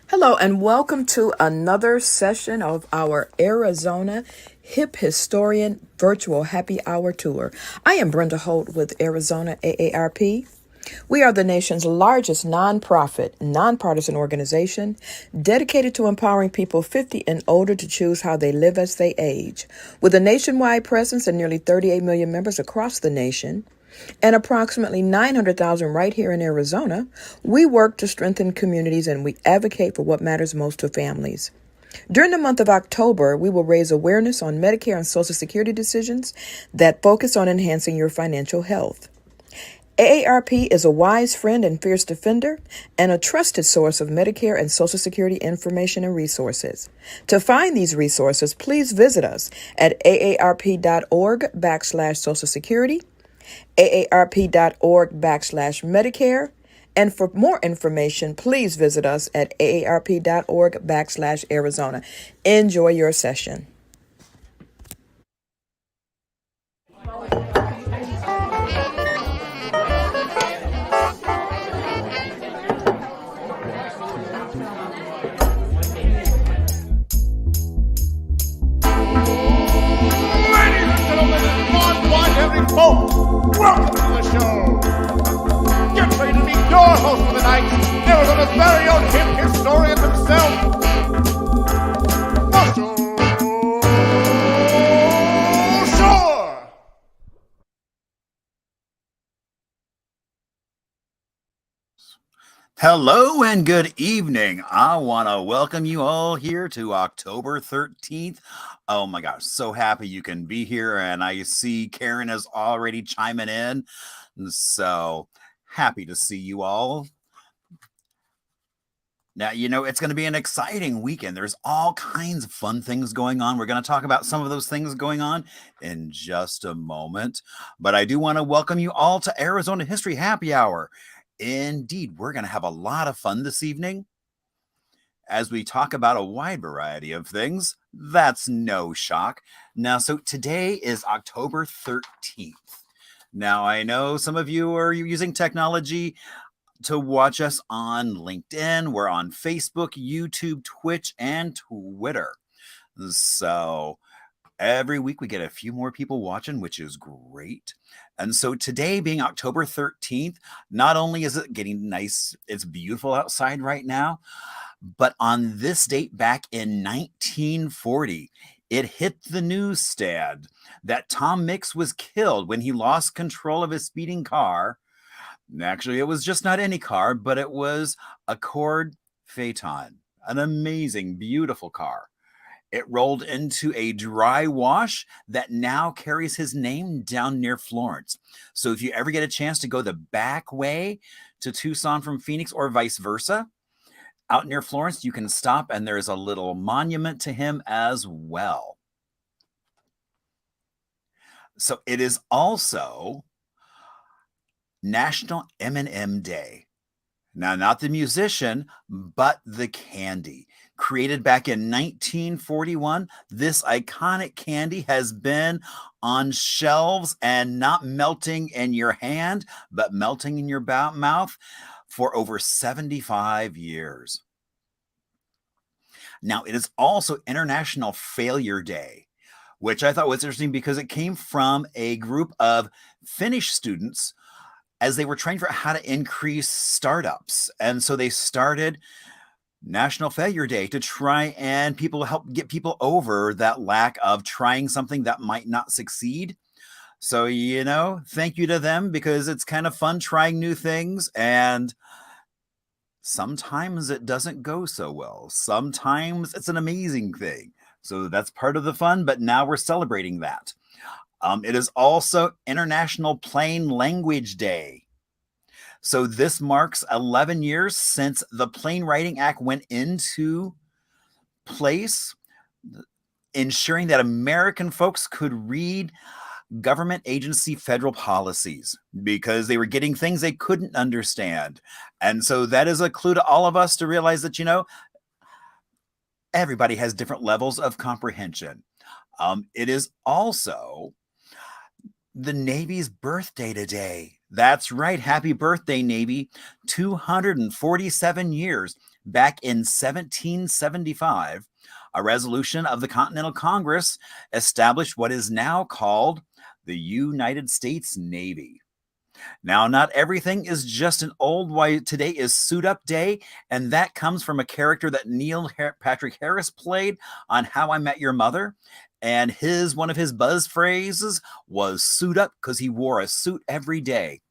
Hello, and welcome to another session of our Arizona Hip Historian Virtual Happy Hour Tour. I am Brenda Holt with Arizona AARP. We are the nation's largest nonprofit, nonpartisan organization dedicated to empowering people 50 and older to choose how they live as they age. With a nationwide presence and nearly 38 million members across the nation, and approximately 900,000 right here in Arizona, we work to strengthen communities and we advocate for what matters most to families. During the month of October, we will raise awareness on Medicare and Social Security decisions that focus on enhancing your financial health. AARP is a wise friend and fierce defender and a trusted source of Medicare and Social Security information and resources. To find these resources, please visit us at aarp.org/Social Security, aarp.org/Medicare, and for more information, please visit us at aarp.org/Arizona. Enjoy your session. Ladies and gentlemen, non-blind every folk, welcome to the show. Get ready to meet your host for the night, Arizona's very own hip historian himself, Marshall Shore. Hello and good evening. I want to welcome you all here to October 13th. Oh my gosh, so happy you can be here. And I see Karen is already chiming in. So happy to see you all. Now, it's going to be an exciting weekend. There's all kinds of fun things going on. We're going to talk about some of those things going on in just a moment. But I do want to welcome you all to Arizona History Happy Hour. Indeed, we're going to have a lot of fun this evening as we talk about a wide variety of things. That's no shock. Now, so today is October 13th. Now, I know some of you are using technology to watch us on LinkedIn. We're on Facebook, YouTube, Twitch, and Twitter. So every week we get a few more people watching, which is great. And so today being October 13th, not only is it getting nice, it's beautiful outside right now, but on this date back in 1940, it hit the newsstand that Tom Mix was killed when he lost control of his speeding car. Actually, it was just not any car, but it was a Accord Phaeton, an amazing, beautiful car. It rolled into a dry wash that now carries his name down near Florence. So if you ever get a chance to go the back way to Tucson from Phoenix or vice versa, out near Florence, you can stop and there's a little monument to him as well. So it is also National M&M Day. Now, not the musician, but the candy. Created back in 1941, this iconic candy has been on shelves and not melting in your hand, but melting in your mouth for over 75 years. Now, it is also International Failure Day, which I thought was interesting because it came from a group of Finnish students as they were trying for how to increase startups. And so they started National Failure Day to try and help get people over that lack of trying something that might not succeed. So, thank you to them because it's kind of fun trying new things. And sometimes it doesn't go so well. Sometimes it's an amazing thing. So that's part of the fun. But now we're celebrating that. It is also International Plain Language Day. So this marks 11 years since the Plain Writing Act went into place, ensuring that American folks could read government agency federal policies because they were getting things they couldn't understand. And so that is a clue to all of us to realize that, everybody has different levels of comprehension. It is also the Navy's birthday today. That's right. Happy birthday, Navy. 247 years. back in 1775, a resolution of the Continental Congress established what is now called the United States Navy. Now, not everything is just an old white. Today is Suit Up Day, and that comes from a character that Neil Patrick Harris played on How I Met Your Mother. And one of his buzz phrases was suit up because he wore a suit every day.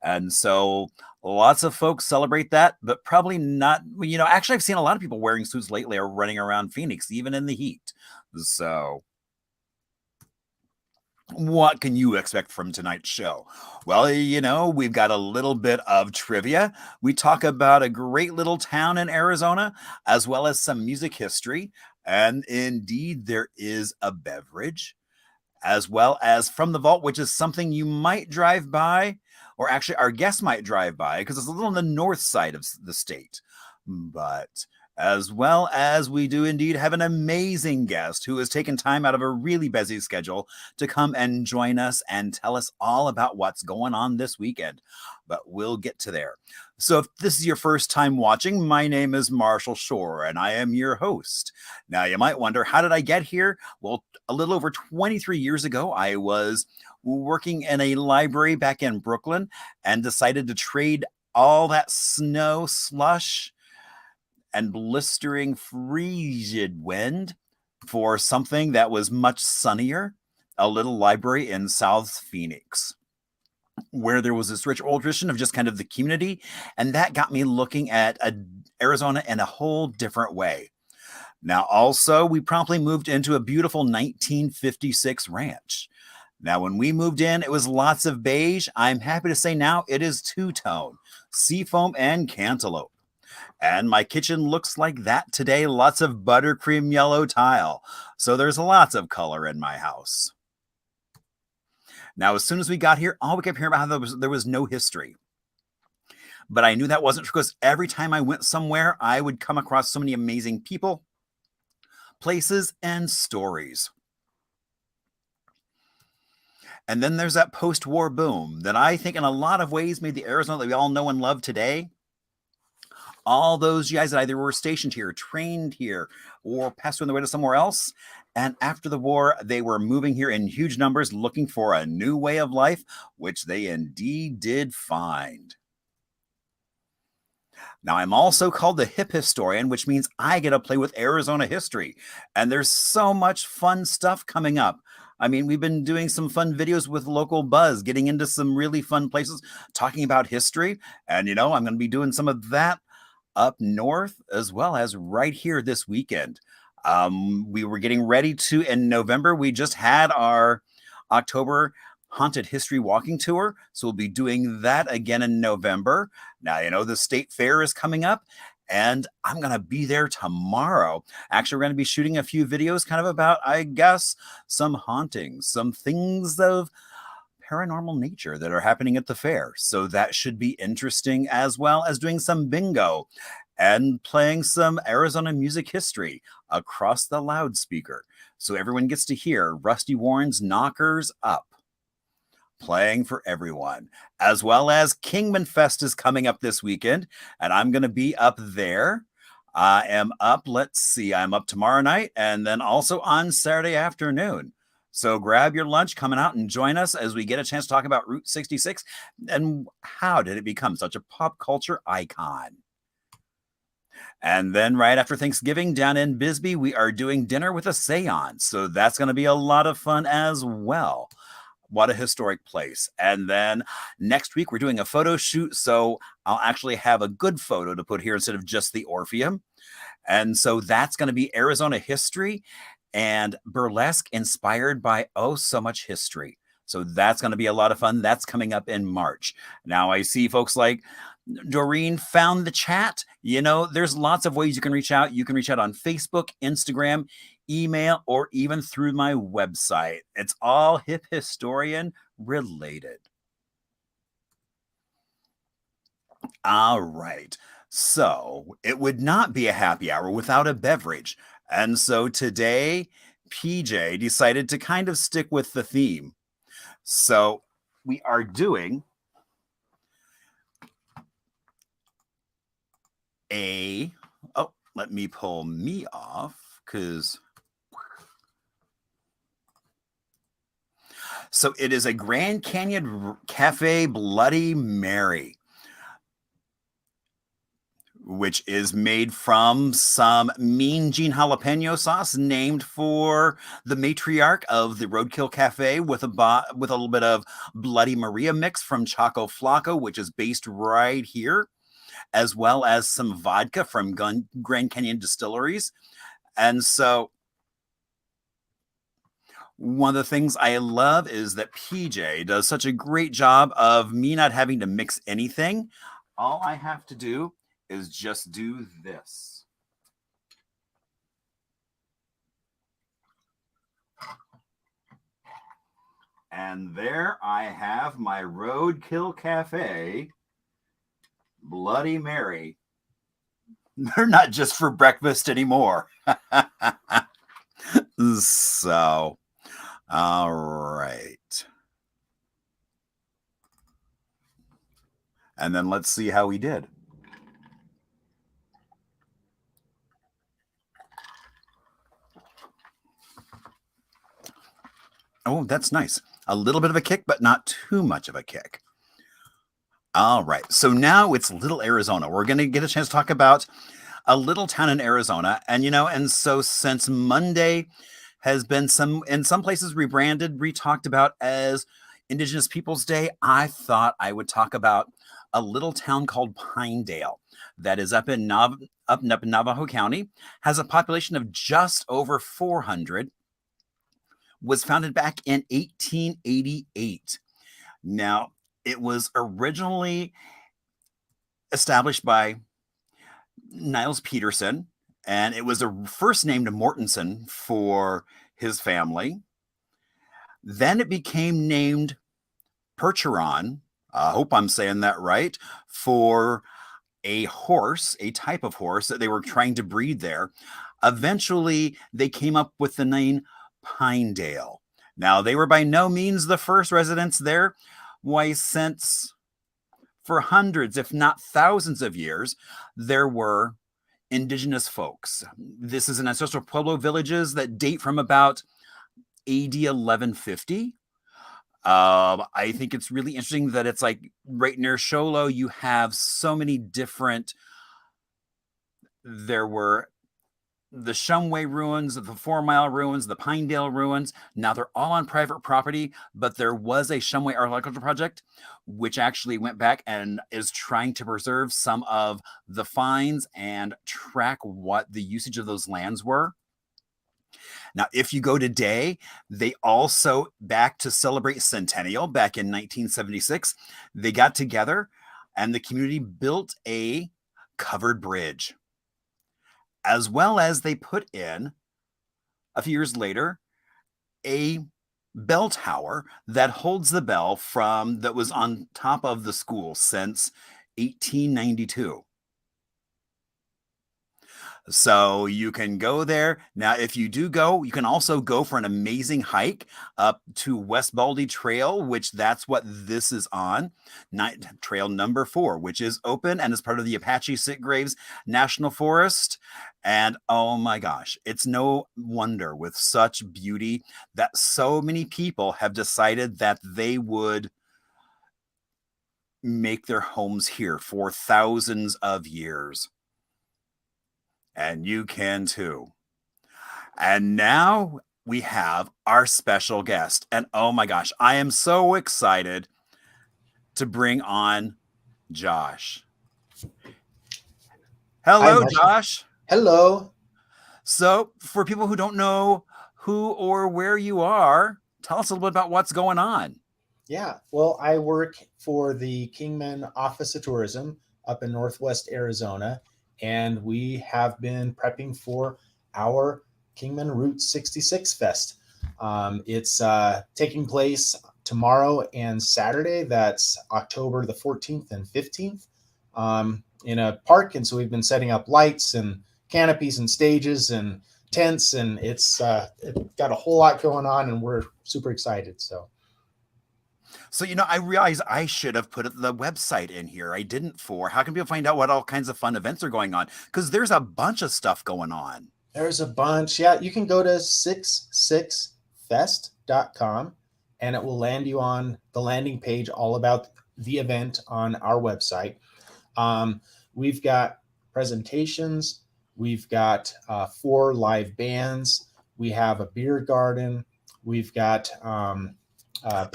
And so lots of folks celebrate that, but probably not. Actually, I've seen a lot of people wearing suits lately or running around Phoenix, even in the heat. So what can you expect from tonight's show? Well, we've got a little bit of trivia. We talk about a great little town in Arizona, as well as some music history. And indeed, there is a beverage, as well as From the Vault, which is something you might drive by, or actually our guests might drive by, because it's a little on the north side of the state. But as well as we do indeed have an amazing guest who has taken time out of a really busy schedule to come and join us and tell us all about what's going on this weekend. But we'll get to there. So if this is your first time watching, my name is Marshall Shore, and I am your host. Now, you might wonder, how did I get here? Well, a little over 23 years ago, I was working in a library back in Brooklyn and decided to trade all that snow, slush, and blistering frigid wind for something that was much sunnier, a little library in South Phoenix, where there was this rich old tradition of just kind of the community. And that got me looking at Arizona in a whole different way. Now, also, we promptly moved into a beautiful 1956 ranch. Now, when we moved in, it was lots of beige. I'm happy to say now it is two-tone, seafoam and cantaloupe. And my kitchen looks like that today. Lots of buttercream yellow tile. So there's lots of color in my house. Now, as soon as we got here, all we kept hearing about how there was no history. But I knew that wasn't true, because every time I went somewhere, I would come across so many amazing people, places, and stories. And then there's that post-war boom that I think in a lot of ways made the Arizona that we all know and love today. All those guys that either were stationed here, trained here, or passed on their way to somewhere else. And after the war, they were moving here in huge numbers, looking for a new way of life, which they indeed did find. Now, I'm also called the Hip Historian, which means I get to play with Arizona history. And there's so much fun stuff coming up. I mean, we've been doing some fun videos with Local Buzz, getting into some really fun places, talking about history. And, I'm going to be doing some of that up north, as well as right here this weekend. We were getting ready to, in November, we just had our October Haunted History Walking Tour. So we'll be doing that again in November. Now, the state fair is coming up, and I'm going to be there tomorrow. Actually, we're going to be shooting a few videos kind of about, I guess, some hauntings, some things of paranormal nature that are happening at the fair. So that should be interesting, as well as doing some bingo and playing some Arizona music history across the loudspeaker. So everyone gets to hear Rusty Warren's Knockers Up playing for everyone, as well as Kingman Fest is coming up this weekend, and I'm going to be up there. I am up, I'm up tomorrow night, and then also on Saturday afternoon. So grab your lunch, coming out and join us as we get a chance to talk about Route 66 and how did it become such a pop culture icon. And then right after Thanksgiving down in Bisbee, we are doing dinner with a seance. So that's going to be a lot of fun as well. What a historic place. And then next week, we're doing a photo shoot. So I'll actually have a good photo to put here instead of just the Orpheum. And so that's going to be Arizona history and burlesque inspired by so much history. So that's going to be a lot of fun. That's coming up in March. Now I see folks like Doreen found the chat. There's lots of ways you can reach out. You can reach out on Facebook, Instagram, email, or even through my website. It's all Hip Historian related. All right. So it would not be a happy hour without a beverage. And so today, PJ decided to kind of stick with the theme. So we are doing a let me pull me off because. So it is a Grand Canyon Cafe Bloody Mary, which is made from some Mean Gene jalapeno sauce named for the matriarch of the Roadkill Cafe with a little bit of Bloody Maria mix from Choco Flaco, which is based right here, as well as some vodka from Grand Canyon Distilleries. And so one of the things I love is that PJ does such a great job of me not having to mix anything. All I have to do is just do this. And there I have my Roadkill Cafe Bloody Mary. They're not just for breakfast anymore. So, all right. And then let's see how he did. Oh, that's nice. A little bit of a kick, but not too much of a kick. All right. So now it's Little Arizona. We're going to get a chance to talk about a little town in Arizona. And, and so since Monday has been in some places rebranded, talked about as Indigenous Peoples Day, I thought I would talk about a little town called Pinedale that is up in Navajo County, has a population of just over 400, was founded back in 1888. Now, it was originally established by Niles Peterson, and it was first named Mortensen for his family. Then it became named Percheron, I hope I'm saying that right, for a horse, a type of horse that they were trying to breed there. Eventually, they came up with the name Pinedale. Now, they were by no means the first residents there. Why, since for hundreds, if not thousands of years, there were indigenous folks. This is an ancestral Pueblo villages that date from about AD 1150. I think it's really interesting that it's like right near Sholo, you have so many different. There were the Shumway ruins, the 4 Mile ruins, the Pinedale ruins. Now they're all on private property, but there was a Shumway archaeological project, which actually went back and is trying to preserve some of the finds and track what the usage of those lands were. Now, if you go today, they also, back to celebrate Centennial back in 1976, they got together and the community built a covered bridge, as well as they put in, a few years later, a bell tower that holds the bell that was on top of the school since 1892. So you can go there. Now, if you do go, you can also go for an amazing hike up to West Baldy Trail, which that's what this is on. Trail number 4, which is open and is part of the Apache Sitgraves National Forest. And oh my gosh, it's no wonder with such beauty that so many people have decided that they would make their homes here for thousands of years. And you can too. And now we have our special guest. And oh my gosh, I am so excited to bring on Josh. Hello, Josh. Hello. So for people who don't know who or where you are, tell us a little bit about what's going on. Yeah, well, I work for the Kingman Office of Tourism up in Northwest Arizona, and we have been prepping for our Kingman Route 66 Fest. It's taking place tomorrow and Saturday. That's October the 14th and 15th in a park. And so we've been setting up lights and canopies and stages and tents, and it's got a whole lot going on, and we're super excited. So. So, I realize I should have put the website in here. I didn't for. How can people find out what all kinds of fun events are going on? Because there's a bunch of stuff going on. There's a bunch. Yeah, you can go to 66fest.com and it will land you on the landing page all about the event on our website. We've got presentations. We've got 4 live bands. We have a beer garden. We've got a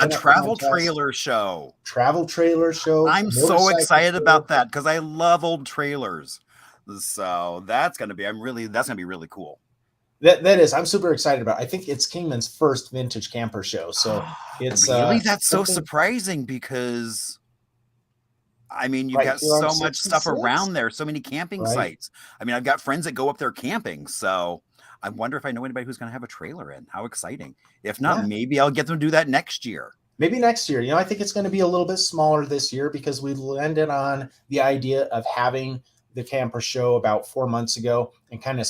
travel trailer show. I'm so excited about that because I love old trailers. So that's gonna be really cool. That is, I'm super excited about. I think it's Kingman's first vintage camper show. So it's really that's so surprising because I mean, you've got so much stuff around there, so many camping sites. I mean, I've got friends that go up there camping, so I wonder if I know anybody who's going to have a trailer in. How exciting. If not, maybe I'll get them to do that next year. Maybe next year. I think it's going to be a little bit smaller this year because we landed on the idea of having the camper show about 4 months ago and kind of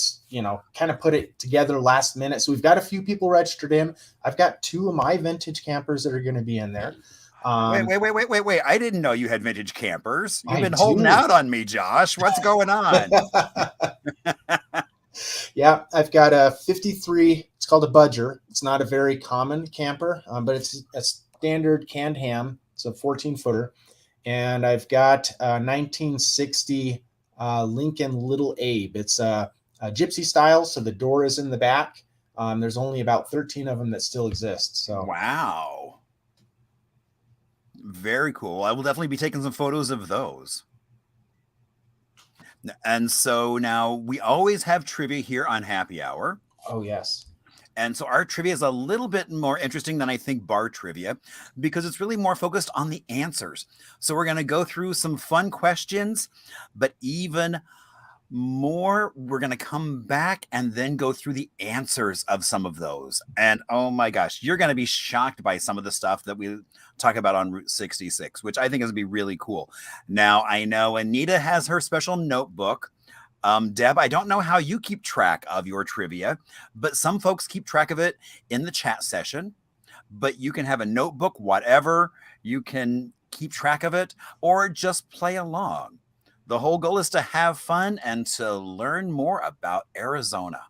put it together last minute. So we've got a few people registered in. I've got 2 of my vintage campers that are going to be in there. Wait. I didn't know you had vintage campers. You've been holding out on me, Josh. What's going on? Yeah, I've got a 53. It's called a Budger. It's not a very common camper, but it's a standard canned ham. It's a 14-footer. And I've got a 1960 Lincoln Little Abe. It's a gypsy style, so the door is in the back. There's only about 13 of them that still exist. So wow. Very cool. I will definitely be taking some photos of those. And so now we always have trivia here on Happy Hour. Oh, yes. And so our trivia is a little bit more interesting than I think bar trivia because it's really more focused on the answers. So we're going to go through some fun questions, but even more, we're going to come back and then go through the answers of some of those. And oh my gosh, you're going to be shocked by some of the stuff that we talk about on Route 66, which I think is going to be really cool. Now, I know Anita has her special notebook. Deb, I don't know how you keep track of your trivia, but some folks keep track of it in the chat session. But you can have a notebook, whatever. You can keep track of it or just play along. The whole goal is to have fun and to learn more about Arizona.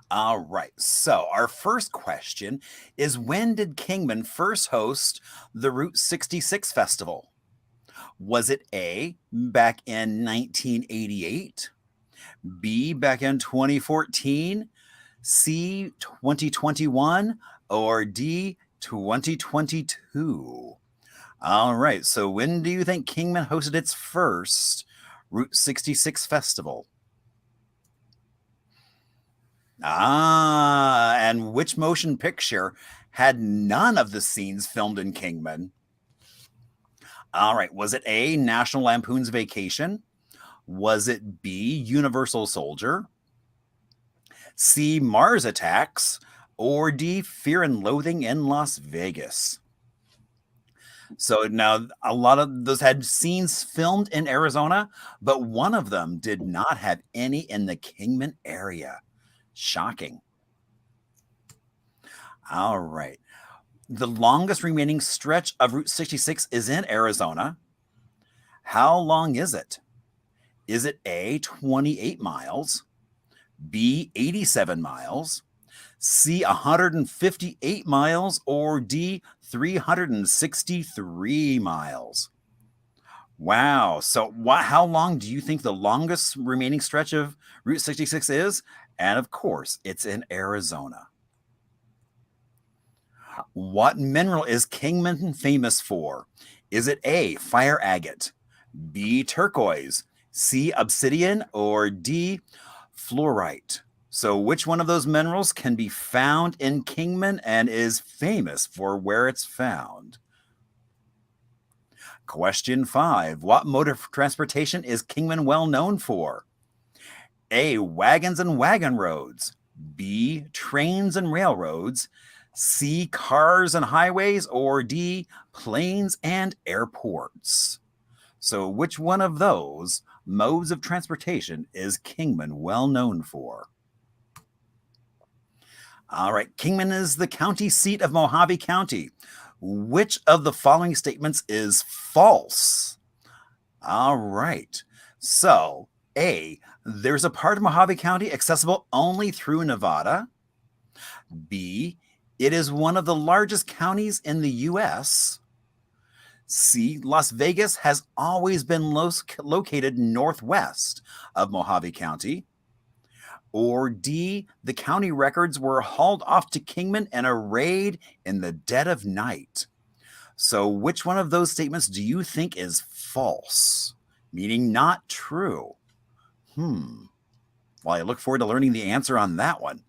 All right. So our first question is, when did Kingman first host the Route 66 Festival? Was it A, back in 1988, B, back in 2014, C, 2021, or D, 2022? All right. So when do you think Kingman hosted its first Route 66 Festival? And which motion picture had none of the scenes filmed in Kingman? All right. Was it A, National Lampoon's Vacation? Was it B, Universal Soldier? C, Mars Attacks? Or D, Fear and Loathing in Las Vegas? So now a lot of those had scenes filmed in Arizona, but one of them did not have any in the Kingman area. Shocking. All right. The longest remaining stretch of Route 66 is in Arizona. How long is it? Is it A, 28 miles, B, 87 miles, C, 158 miles, or D, 363 miles? Wow. So how long do you think the longest remaining stretch of Route 66 is? And of course, it's in Arizona. What mineral is Kingman famous for? Is it A, fire agate, B, turquoise, C, obsidian, or D, fluorite? So which one of those minerals can be found in Kingman and is famous for where it's found? Question 5. What mode of transportation is Kingman well known for? A, wagons and wagon roads, B, trains and railroads, C, cars and highways, or D, planes and airports? So which one of those modes of transportation is Kingman well known for? All right. Kingman is the county seat of Mojave County. Which of the following statements is false? All right. So, A, there's a part of Mojave County accessible only through Nevada. B, it is one of the largest counties in the U.S. C, Las Vegas has always been located northwest of Mojave County. Or D, the county records were hauled off to Kingman in a raid in the dead of night. So which one of those statements do you think is false? Meaning not true. Well, I look forward to learning the answer on that one.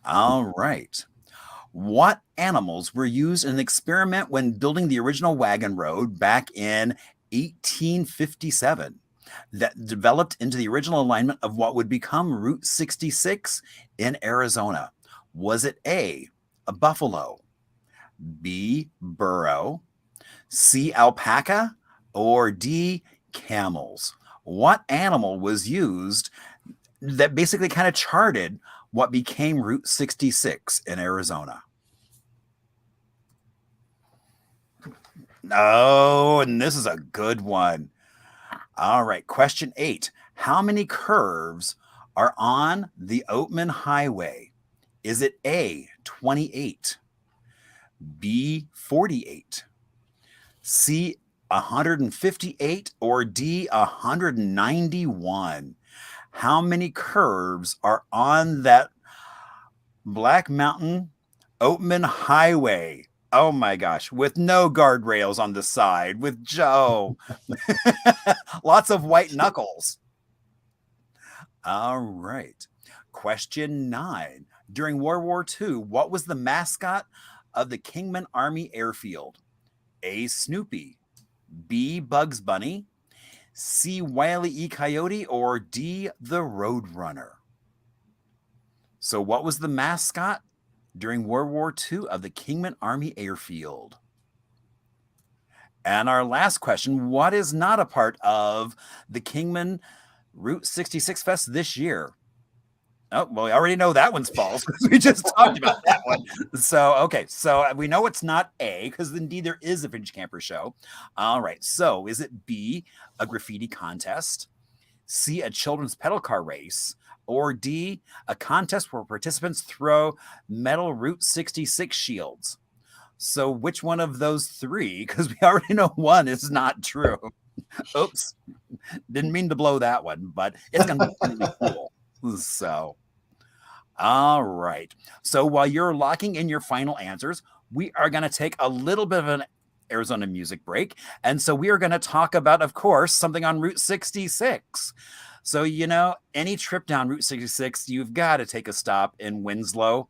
All right. What animals were used in an experiment when building the original wagon road back in 1857 that developed into the original alignment of what would become Route 66 in Arizona? Was it A, a buffalo, B, burro, C, alpaca, or D, camels? What animal was used that basically kind of charted what became Route 66 in Arizona? Oh, and this is a good one. All right, question 8. How many curves are on the Oatman Highway? Is it A, 28, B, 48, C, 158, or D, 191? How many curves are on that Black Mountain Oatman Highway? Oh my gosh, with no guardrails on the side, with Joe. Lots of white knuckles. All right. Question 9. During World War II, what was the mascot of the Kingman Army Airfield? A, Snoopy, B, Bugs Bunny, C, Wile E. Coyote, or D, the Roadrunner? So what was the mascot during World War II of the Kingman Army Airfield? And our last question, what is not a part of the Kingman Route 66 Fest this year? Oh, well, we already know that one's false because we just talked about that one. So, okay. So we know it's not A because indeed there is a Vintage Camper show. All right. So is it B, a graffiti contest, C, a children's pedal car race, or D, a contest where participants throw metal Route 66 shields? So which one of those three? Because we already know one is not true. Oops. Didn't mean to blow that one, but it's going to be really cool. So, all right. So while you're locking in your final answers, we are going to take a little bit of an Arizona music break. And so we are going to talk about, of course, something on Route 66. So, you know, any trip down Route 66, you've got to take a stop in Winslow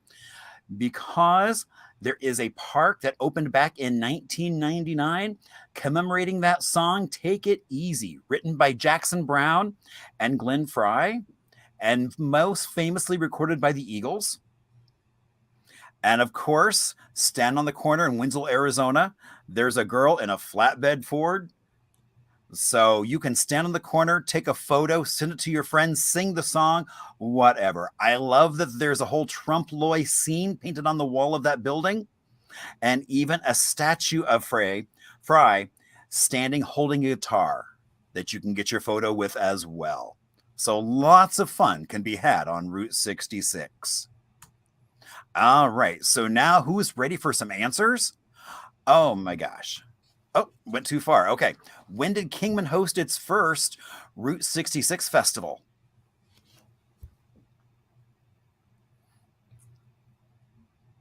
because there is a park that opened back in 1999 commemorating that song, Take It Easy, written by Jackson Browne and Glenn Frey, and most famously recorded by the Eagles. And of course, stand on the corner in Winslow, Arizona. There's a girl in a flatbed Ford. So you can stand on the corner, take a photo, send it to your friends, sing the song, whatever. I love that there's a whole Trump Loy scene painted on the wall of that building, and even a statue of Frey standing holding a guitar that you can get your photo with as well. So lots of fun can be had on Route 66. All right, so now who's ready for some answers? Oh my gosh. Oh, went too far. Okay. When did Kingman host its first Route 66 festival?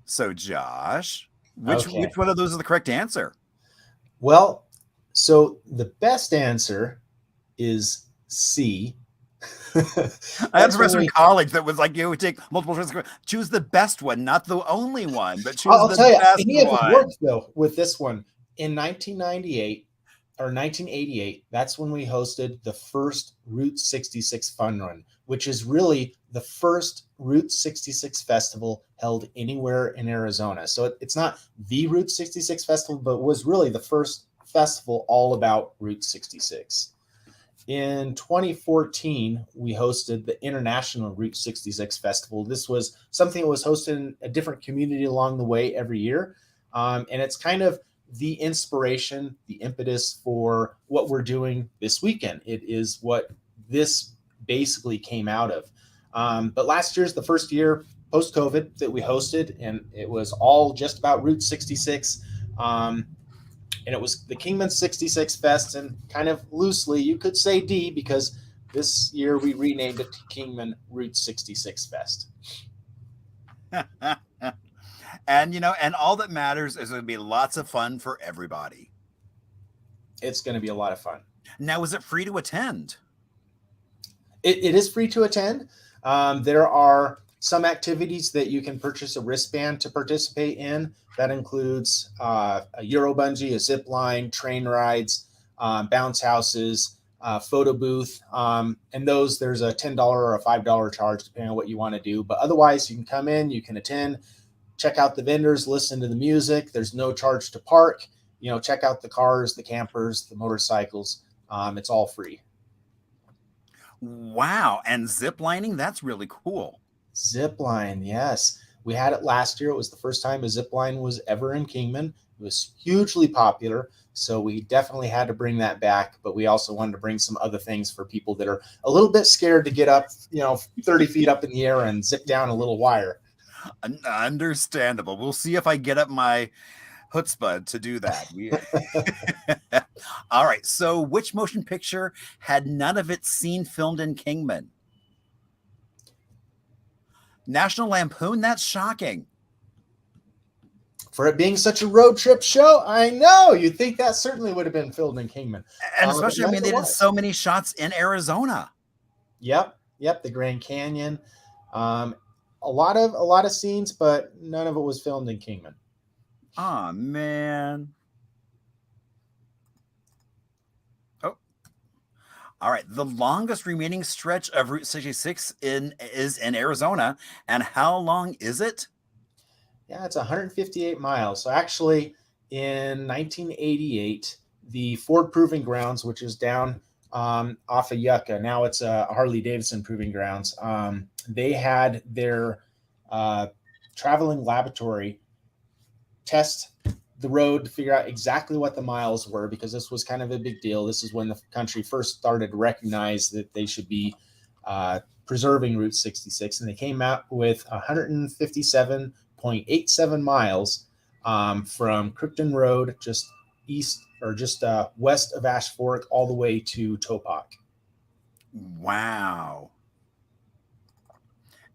So, Josh, which one of those is the correct answer? Well, so the best answer is C. I had a professor in college that was like, you would take multiple choice. Choose the best one, not the only one, but choose the best one. Worked though with this one in 1998 or 1988. That's when we hosted the first Route 66 fun run, which is really the first Route 66 festival held anywhere in Arizona. So it's not the Route 66 festival, but was really the first festival all about Route 66. In 2014, we hosted the International Route 66 Festival. This was something that was hosted in a different community along the way every year. And it's kind of the inspiration, the impetus for what we're doing this weekend. It is what this basically came out of. But last year's the first year post COVID that we hosted, and it was all just about Route 66. And it was the Kingman 66 Fest, and kind of loosely you could say D, because this year we renamed it to Kingman Route 66 Fest. And and all that matters is going to be lots of fun for everybody. It's going to be a lot of fun. Now, is it free to attend? It is free to attend. There are some activities that you can purchase a wristband to participate in. That includes a Euro bungee, a zip line, train rides, bounce houses, photo booth. And those, there's a $10 or a $5 charge, depending on what you want to do. But otherwise, you can come in, you can attend, check out the vendors, listen to the music. There's no charge to park. Check out the cars, the campers, the motorcycles. It's all free. Wow. And zip lining, that's really cool. Zip line, yes. We had it last year. It was the first time a zip line was ever in Kingman. It was hugely popular, so we definitely had to bring that back. But we also wanted to bring some other things for people that are a little bit scared to get up, 30 feet up in the air and zip down a little wire. Understandable. We'll see if I get up my chutzpah to do that. All right. So which motion picture had none of its scene filmed in Kingman? National Lampoon? That's shocking. For it being such a road trip show, I know. You'd think that certainly would have been filmed in Kingman. And especially, they did so many shots in Arizona. Yep. The Grand Canyon. A lot of scenes, but none of it was filmed in Kingman. Oh, man. Oh. All right. The longest remaining stretch of Route 66 is in Arizona. And how long is it? Yeah, it's 158 miles. So actually, in 1988, the Ford Proving Grounds, which is down off of Yucca, now it's a Harley-Davidson Proving Grounds, they had their traveling laboratory test the road to figure out exactly what the miles were, because this was kind of a big deal. This is when the country first started to recognize that they should be preserving Route 66, and they came out with 157.87 miles from Crichton Road, just east or just west of Ash Fork, all the way to Topak. Wow.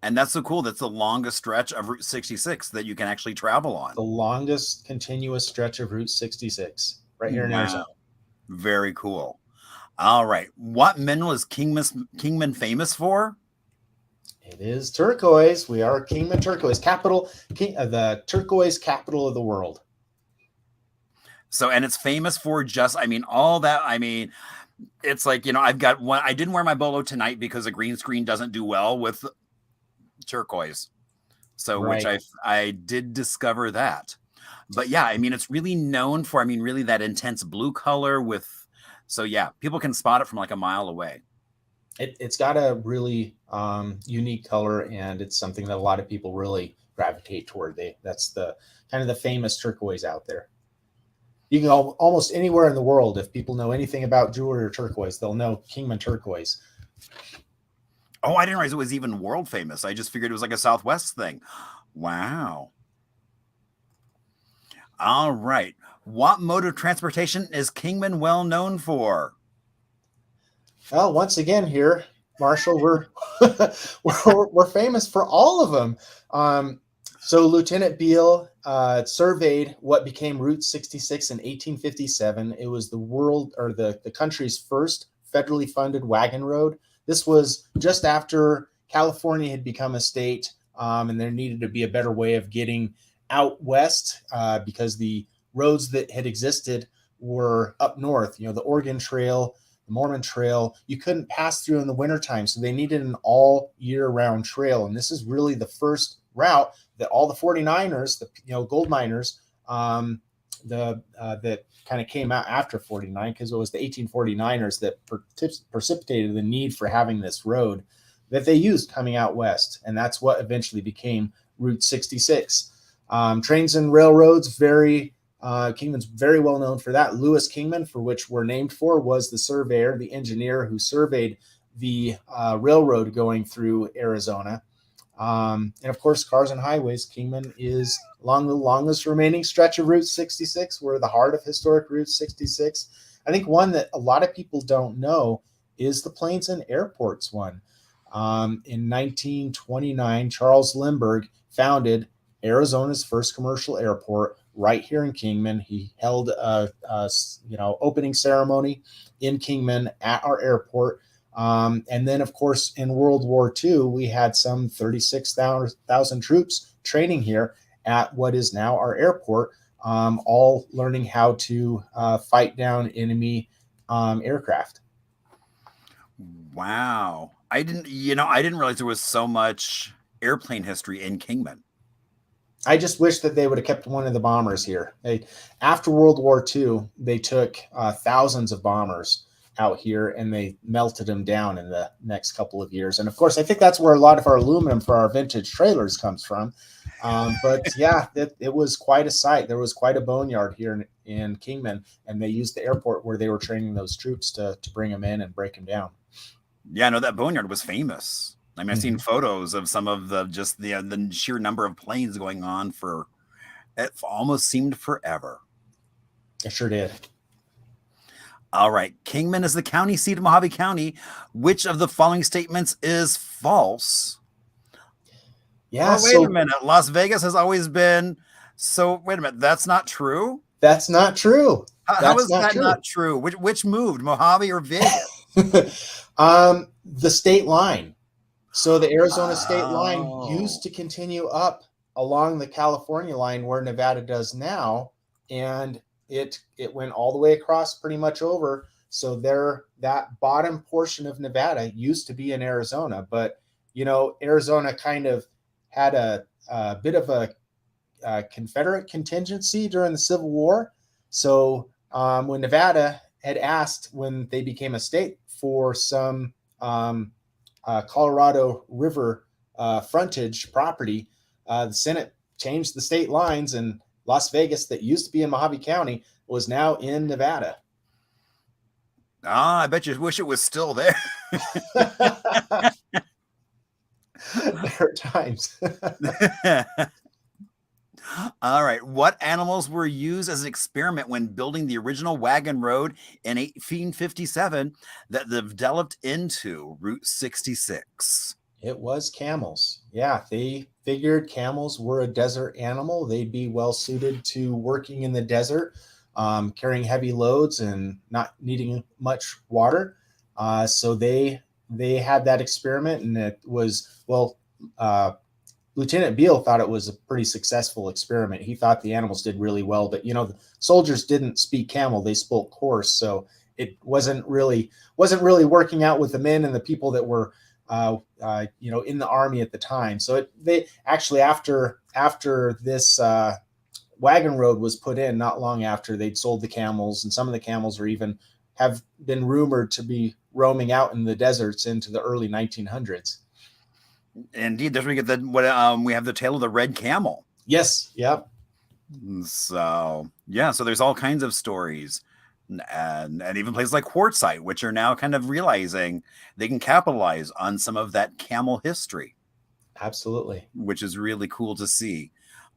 And that's so cool. That's the longest stretch of Route 66 that you can actually travel on. The longest continuous stretch of Route 66 right here in Arizona. Very cool. All right. What mineral is Kingman famous for? It is turquoise. We are Kingman turquoise, the turquoise capital of the world. So, and it's famous for just, all that. It's like, I've got one. I didn't wear my bolo tonight because the green screen doesn't do well with turquoise. So, right. Which I did discover that. But yeah, it's really known for, really that intense blue color with, so yeah, people can spot it from like a mile away. It's got a really unique color, and it's something that a lot of people really gravitate toward. That's the kind of the famous turquoise out there. You can go almost anywhere in the world. If people know anything about jewelry or turquoise, they'll know Kingman turquoise. Oh, I didn't realize it was even world famous. I just figured it was like a Southwest thing. Wow. All right. What mode of transportation is Kingman well known for? Well, once again here, Marshall, we're famous for all of them. So Lieutenant Beale surveyed what became Route 66 in 1857. It was the country's first federally funded wagon road. This was just after California had become a state, and there needed to be a better way of getting out west because the roads that had existed were up north. The Oregon Trail, the Mormon Trail, you couldn't pass through in the wintertime. So they needed an all year round trail. And this is really the first route that all the 49ers, the gold miners, that kind of came out after 49, because it was the 1849ers that precipitated the need for having this road that they used coming out west, and that's what eventually became Route 66. Trains and railroads, Kingman's very well known for that. Lewis Kingman, for which we're named for, was the surveyor, the engineer who surveyed the railroad going through Arizona. And of course, cars and highways. Kingman is along the longest remaining stretch of Route 66. We're the heart of historic Route 66. I think one that a lot of people don't know is the Planes and Airports one. In 1929, Charles Lindbergh founded Arizona's first commercial airport right here in Kingman. He held a opening ceremony in Kingman at our airport. And then, of course, in World War II, we had some 36,000 troops training here at what is now our airport, all learning how to fight down enemy aircraft. Wow. I didn't realize there was so much airplane history in Kingman. I just wish that they would have kept one of the bombers here. After World War II, they took thousands of bombers out here and they melted them down in the next couple of years. And of course, I think that's where a lot of our aluminum for our vintage trailers comes from. But yeah, it was quite a sight. There was quite a boneyard here in Kingman, and they used the airport where they were training those troops to bring them in and break them down. Yeah, no, that boneyard was famous. I mean, I've seen photos of some of the sheer number of planes going on for, it almost seemed forever. It sure did. All right. Kingman is the county seat of Mojave County. Which of the following statements is false? Yeah. Wait a minute. Las Vegas has always been. So wait a minute. That's not true. That's not true. How is that not true? Which moved, Mojave or Vegas? The state line. So the Arizona state line used to continue up along the California line where Nevada does now, and it went all the way across pretty much over. So that bottom portion of Nevada used to be in Arizona, but Arizona kind of had a bit of a Confederate contingency during the Civil War. So when Nevada had asked, when they became a state, for some Colorado River frontage property, the Senate changed the state lines, and Las Vegas, that used to be in Mojave County, was now in Nevada. I bet you wish it was still there. There are times. All right. What animals were used as an experiment when building the original wagon road in 1857 that developed into Route 66? It was camels. Yeah, they figured camels were a desert animal. They'd be well suited to working in the desert, carrying heavy loads and not needing much water. So they had that experiment, and it was, Lieutenant Beale thought it was a pretty successful experiment. He thought the animals did really well, but the soldiers didn't speak camel; they spoke horse. So it wasn't really working out with the men and the people that were in the army at the time. So they actually, after this wagon road was put in, not long after, they'd sold the camels, and some of the camels are even have been rumored to be roaming out in the deserts into the early 1900s. Indeed, there's we have the tale of the red camel. Yes. Yep. So yeah, so there's all kinds of stories. And even places like Quartzsite, which are now kind of realizing they can capitalize on some of that camel history. Absolutely. Which is really cool to see.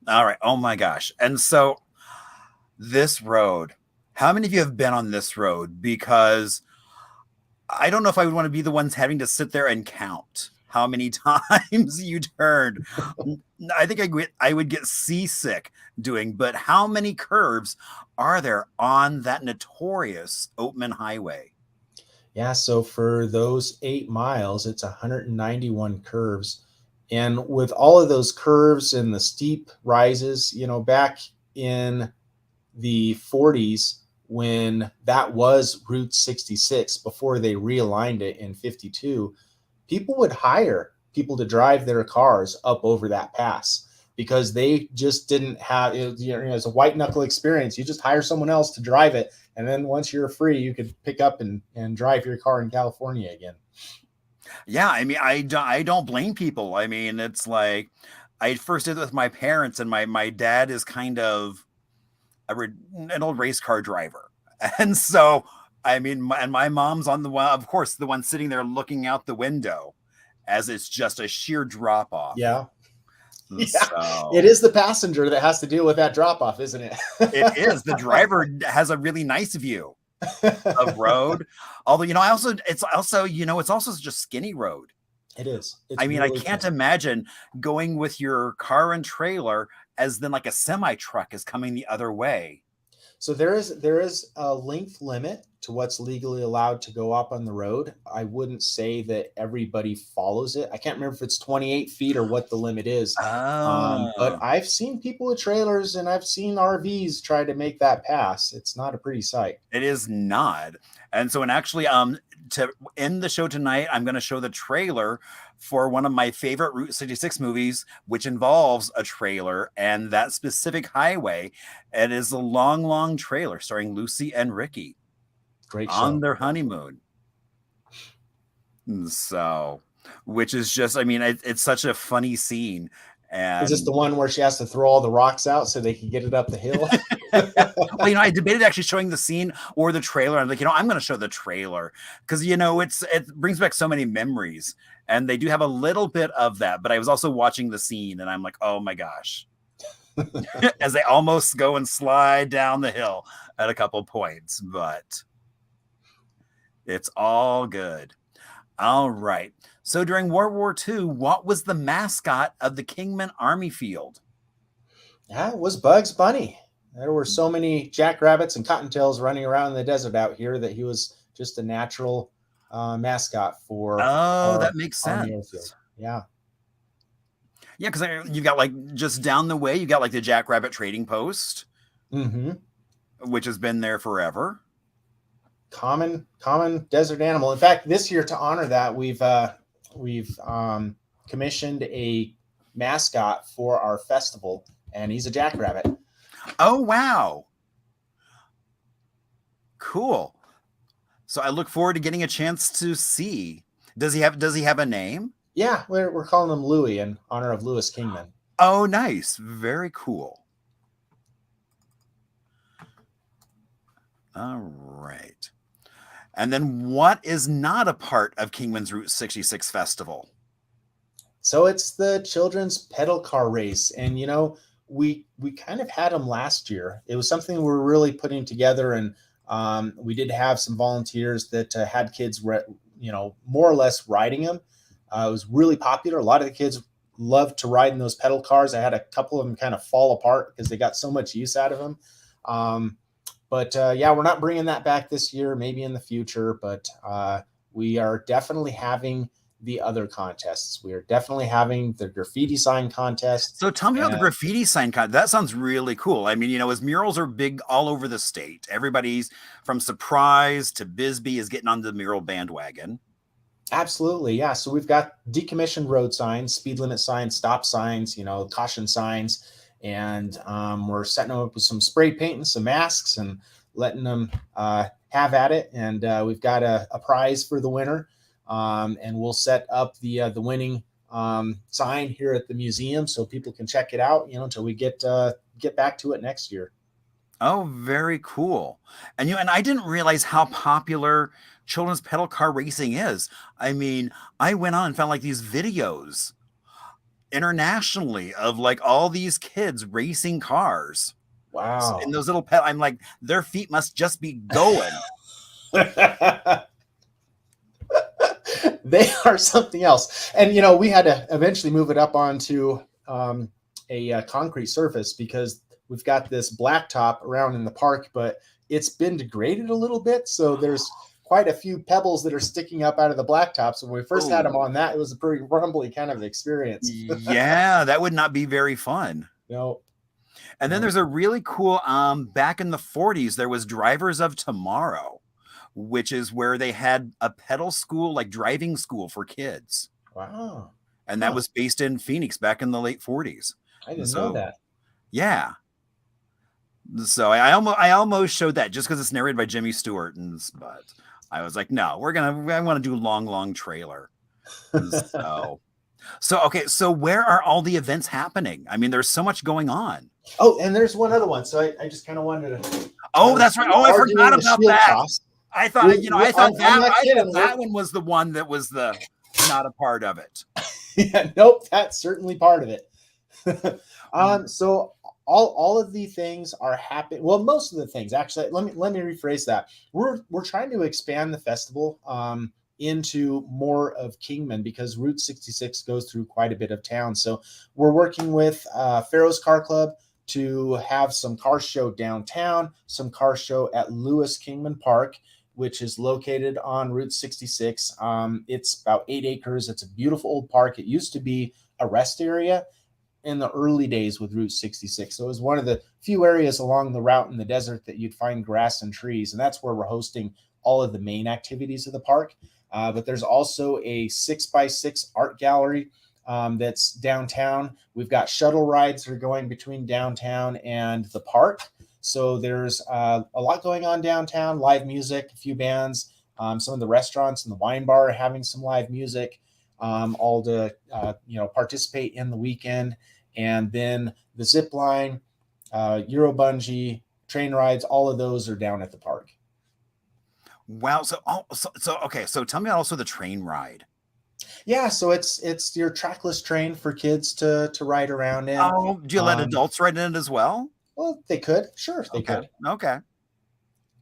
All right. Oh my gosh. And so this road, how many of you have been on this road? Because I don't know if I would want to be the ones having to sit there and count how many times you turned. I think I would get seasick doing, but how many curves are there on that notorious Oatman Highway? Yeah, so for those 8 miles, it's 191 curves. And with all of those curves and the steep rises, back in the 40s, when that was Route 66, before they realigned it in 52, people would hire people to drive their cars up over that pass. because they just didn't have it. It's a white knuckle experience. You just hire someone else to drive it, and then once you're free, you could pick up and drive your car in California again. Yeah, I mean, I don't blame people. I mean, it's like I first did it with my parents, and my dad is kind of an old race car driver, and so I mean, my mom's on the one, of course, the one sitting there looking out the window, as it's just a sheer drop off. Yeah. Yeah, so, it is the passenger that has to deal with that drop off, isn't it? It is. The driver has a really nice view of road. Although, it's also such a skinny road. It is. I mean, really I can't imagine going with your car and trailer as then like a semi truck is coming the other way. So there is a length limit to what's legally allowed to go up on the road. I wouldn't say that everybody follows it. I can't remember if it's 28 feet or what the limit is. But I've seen people with trailers and I've seen RVs try to make that pass. It's not a pretty sight. It is not. And so, and actually, to end the show tonight, I'm going to show the trailer for one of my favorite Route 66 movies, which involves a trailer and that specific highway. It is a long, long trailer starring Lucy and Ricky. Great show. On their honeymoon. So, which is just, I mean, it's such a funny scene. And is this the one where she has to throw all the rocks out so they can get it up the hill? Well, I debated actually showing the scene or the trailer. I'm like, I'm going to show the trailer because, it brings back so many memories, and they do have a little bit of that. But I was also watching the scene, and I'm like, oh my gosh, as they almost go and slide down the hill at a couple points, but it's all good. All right. So during World War II, what was the mascot of the Kingman Army Field? Yeah, it was Bugs Bunny. There were so many jackrabbits and cottontails running around in the desert out here that he was just a natural mascot for. Oh, that makes sense. Yeah. Yeah, because you've got just down the way, you got the Jackrabbit Trading Post, which has been there forever. Common desert animal. In fact, this year to honor that, we've commissioned a mascot for our festival, and he's a jackrabbit. Oh wow, cool. So I look forward to getting a chance to see. Does he have a name? Yeah, we're calling him Louis in honor of Louis Kingman. Oh, nice. Very cool. All right. And then what is not a part of Kingman's Route 66 Festival? So it's the children's pedal car race. And, we kind of had them last year. It was something we were really putting together. And we did have some volunteers that had kids, more or less riding them. It was really popular. A lot of the kids loved to ride in those pedal cars. I had a couple of them kind of fall apart because they got so much use out of them. But we're not bringing that back this year, maybe in the future, but we are definitely having the other contests. We are definitely having the graffiti sign contest. So tell me about the graffiti sign contest. That sounds really cool. I mean, as murals are big all over the state, everybody's from Surprise to Bisbee is getting on the mural bandwagon. Absolutely. Yeah. So we've got decommissioned road signs, speed limit signs, stop signs, caution signs. And we're setting them up with some spray paint and some masks and letting them have at it. And we've got a prize for the winner. And we'll set up the winning sign here at the museum so people can check it out, until we get back to it next year. Oh, very cool. And and I didn't realize how popular children's pedal car racing is. I mean, I went on and found these videos internationally of all these kids racing cars. Wow. In those little I'm like, their feet must just be going. They are something else. And we had to eventually move it up onto a concrete surface because we've got this blacktop around in the park, but it's been degraded a little bit, so there's quite a few pebbles that are sticking up out of the blacktop. So when we first had them on that, it was a pretty rumbly kind of experience. Yeah, that would not be very fun. No. And then there's a really cool, back in the 40s, there was Drivers of Tomorrow, which is where they had a pedal school, driving school for kids. Wow. And that was based in Phoenix back in the late 40s. I didn't know So that. yeah. So I almost showed that just because it's narrated by Jimmy Stewart, but I was like, no, I want to do long trailer. So okay, so where are all the events happening? I mean, there's so much going on. Oh, and there's one other one. So I just kind of wanted to. Oh, that's right. We Oh, I are forgot doing the about shield that. toss. I thought, I'm not kidding. that one was the one that was the not a part of it. Yeah, nope, that's certainly part of it. So all of the things are happening. Well, most of the things actually. Let me rephrase that. We're trying to expand the festival into more of Kingman because Route 66 goes through quite a bit of town. So we're working with Pharaoh's Car Club to have some car show downtown, some car show at Lewis Kingman Park, which is located on Route 66. It's about 8 acres. It's a beautiful old park. It used to be a rest area in the early days with Route 66. So it was one of the few areas along the route in the desert that you'd find grass and trees. And that's where we're hosting all of the main activities of the park. But there's also a 6x6 art gallery that's downtown. We've got shuttle rides that are going between downtown and the park. So there's a lot going on downtown, live music, a few bands. Some of the restaurants and the wine bar are having some live music, all to participate in the weekend. And then the zip line, Euro bungee, train rides, all of those are down at the park. Wow. So okay. So tell me also the train ride. Yeah, so it's your trackless train for kids to ride around in. Oh, do you let adults ride in it as well? Well, they could. Sure, they could. Okay.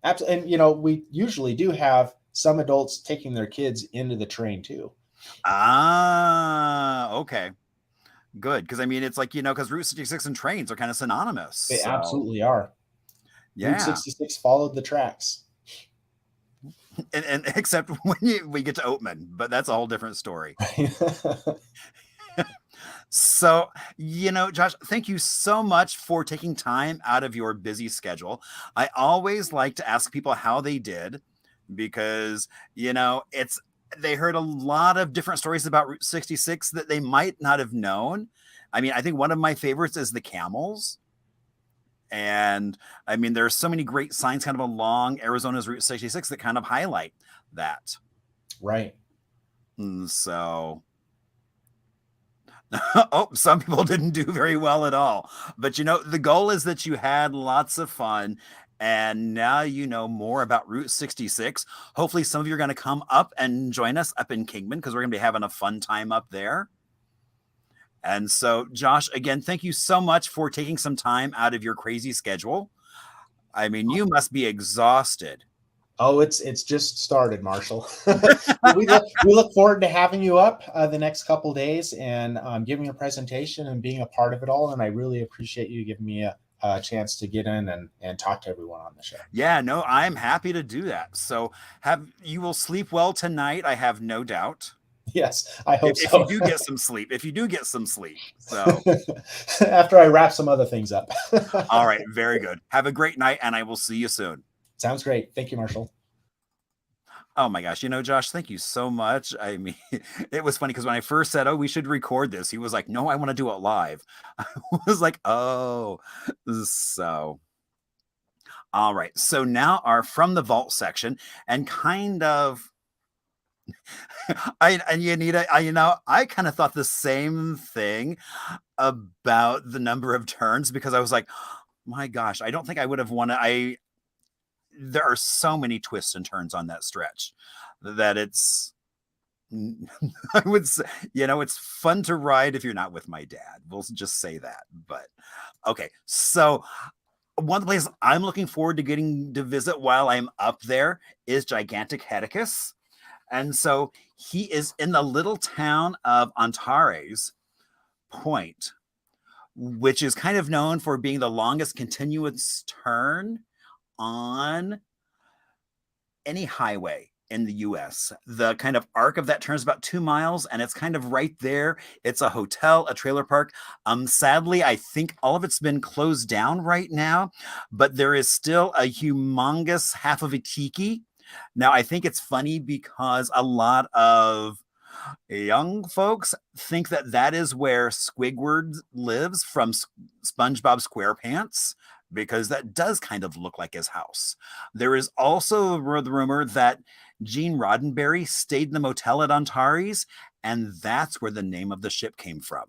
Absolutely. And we usually do have some adults taking their kids into the train too. Ah, okay. Good. Because I mean, it's like, because Route 66 and trains are kind of synonymous. They So, absolutely are. yeah. Route 66 followed the tracks. And except when we get to Oatman, but that's a whole different story. So, Josh, thank you so much for taking time out of your busy schedule. I always like to ask people how they did because, they heard a lot of different stories about Route 66 that they might not have known. I mean, I think one of my favorites is the camels. And I mean, there are so many great signs kind of along Arizona's Route 66 that kind of highlight that. Right. So, some people didn't do very well at all. But, the goal is that you had lots of fun. And now you know more about Route 66. Hopefully some of you are going to come up and join us up in Kingman because we're going to be having a fun time up there. And so, Josh, again, thank you so much for taking some time out of your crazy schedule. I mean, you must be exhausted. Oh, it's just started, Marshall. we look forward to having you up the next couple days and giving a presentation and being a part of it all. And I really appreciate you giving me a chance to get in and talk to everyone on the show. Yeah, no, I'm happy to do that. So you will sleep well tonight, I have no doubt. Yes, I hope so. If you do get some sleep. So after I wrap some other things up. All right, very good. Have a great night and I will see you soon. Sounds great. Thank you, Marshall. Oh my gosh. Josh, thank you so much. I mean, it was funny because when I first said, we should record this, he was like, no, I want to do it live. I was like, oh, so. All right. So now our From the Vault section and kind of, I kind of thought the same thing about the number of turns because I was like, my gosh, I don't think I would have wanted, there are so many twists and turns on that stretch that it's, I would say, it's fun to ride if you're not with my dad. We'll just say that. But okay. So one of the places I'm looking forward to getting to visit while I'm up there is Gigantic Heticus. And so he is in the little town of Antares Point, which is kind of known for being the longest continuous turn on any highway in the US. The kind of arc of that turn is about 2 miles and it's kind of right there. It's a hotel, a trailer park. Sadly, I think all of it's been closed down right now, but there is still a humongous half of a tiki. Now, I think it's funny because a lot of Young folks think that that is where Squidward lives from SpongeBob SquarePants, because that does kind of look like his house. There is also the rumor that Gene Roddenberry stayed in the motel at Antares, and that's where the name of the ship came from.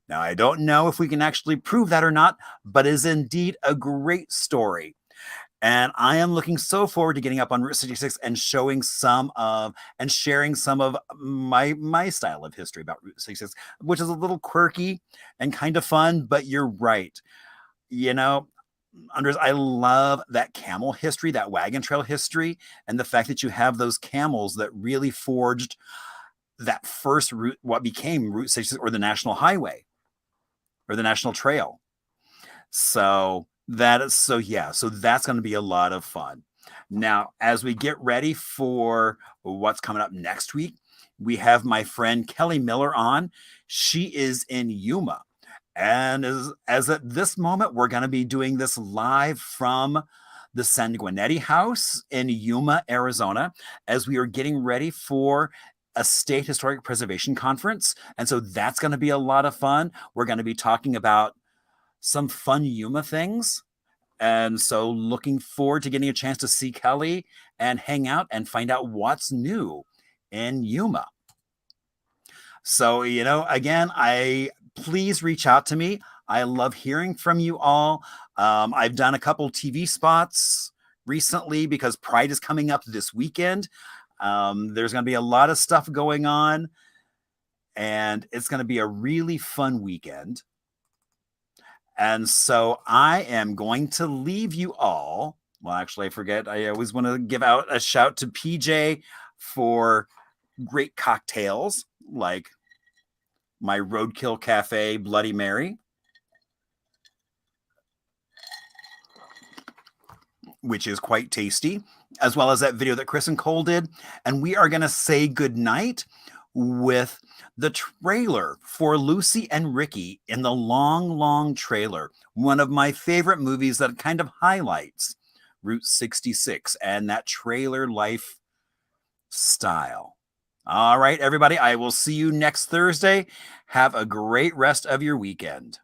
Now, I don't know if we can actually prove that or not, but it is indeed a great story. And I am looking so forward to getting up on Route 66 and showing some of and sharing some of my style of history about Route 66, which is a little quirky and kind of fun, but you're right. You know, Andres, I love that camel history, that wagon trail history, and the fact that you have those camels that really forged that first route, what became Route 66 or the National Highway or the National Trail. So that's going to be a lot of fun. Now, as we get ready for what's coming up next week, we have my friend Kelly Miller on. She is in Yuma. And as at this moment, we're going to be doing this live from the Sanguinetti House in Yuma, Arizona, as we are getting ready for a state historic preservation conference. And so that's going to be a lot of fun. We're going to be talking about some fun Yuma things. And so looking forward to getting a chance to see Kelly and hang out and find out what's new in Yuma. So, again, please reach out to me. I love hearing from you all. I've done a couple TV spots recently because Pride is coming up this weekend. There's going to be a lot of stuff going on, and it's going to be a really fun weekend. And so I am going to leave you all. Well, actually, I forget. I always want to give out a shout to PJ for great cocktails like my Roadkill Cafe Bloody Mary, which is quite tasty, as well as that video that Chris and Cole did. And we are going to say goodnight with the trailer for Lucy and Ricky in the Long, Long Trailer, one of my favorite movies that kind of highlights Route 66 and that trailer life style. All right, everybody, I will see you next Thursday. Have a great rest of your weekend.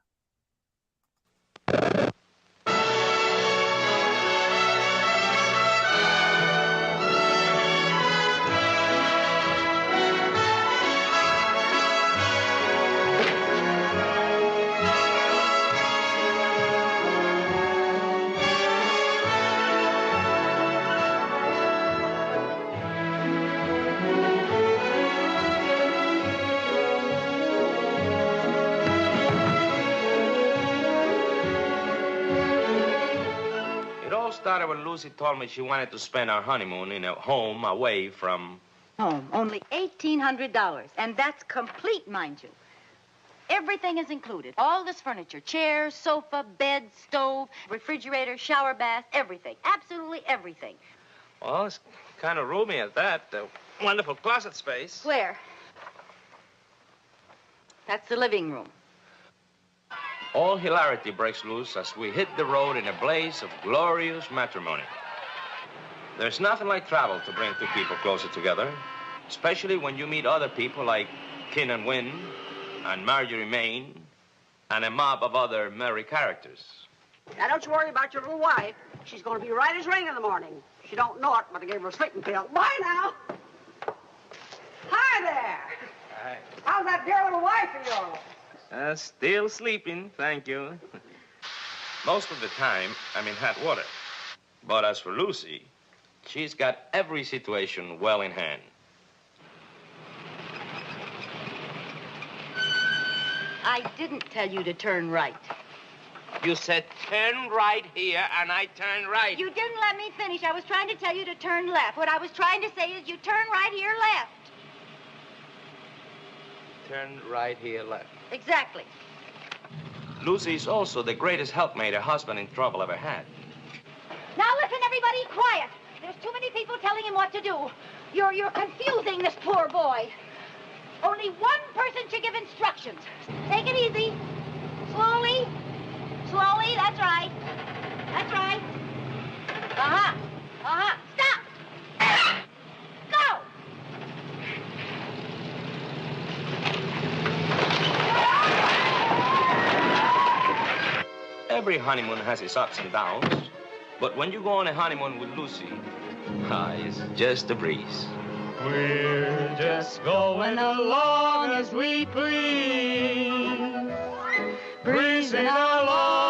Started when Lucy told me she wanted to spend our honeymoon in a home away from... Home. Only $1,800. And that's complete, mind you. Everything is included. All this furniture. Chairs, sofa, bed, stove, refrigerator, shower bath, everything. Absolutely everything. Well, it's kind of roomy at that. Wonderful closet space. Where? That's the living room. All hilarity breaks loose as we hit the road in a blaze of glorious matrimony. There's nothing like travel to bring two people closer together, especially when you meet other people like Kin and Wynn and Marjorie Main and a mob of other merry characters. Now, don't you worry about your little wife. She's going to be right as rain in the morning. She don't know it, but I gave her a sleeping pill. Bye now. Hi there. Hi. How's that dear little wife of yours? Still sleeping, thank you. Most of the time, I'm in hot water. But as for Lucy, she's got every situation well in hand. I didn't tell you to turn right. You said turn right here, and I turned right. You didn't let me finish. I was trying to tell you to turn left. What I was trying to say is you turn right here, left. Turn right here, left. Exactly. Lucy's also the greatest helpmate a husband in trouble ever had. Now listen, everybody, quiet. There's too many people telling him what to do. You're confusing this poor boy. Only one person should give instructions. Take it easy. Slowly. Slowly, that's right. That's right. Uh-huh. Uh-huh. Stop! Go! Every honeymoon has its ups and downs. But when you go on a honeymoon with Lucy, it's just a breeze. We're just going along as we please, breezing along.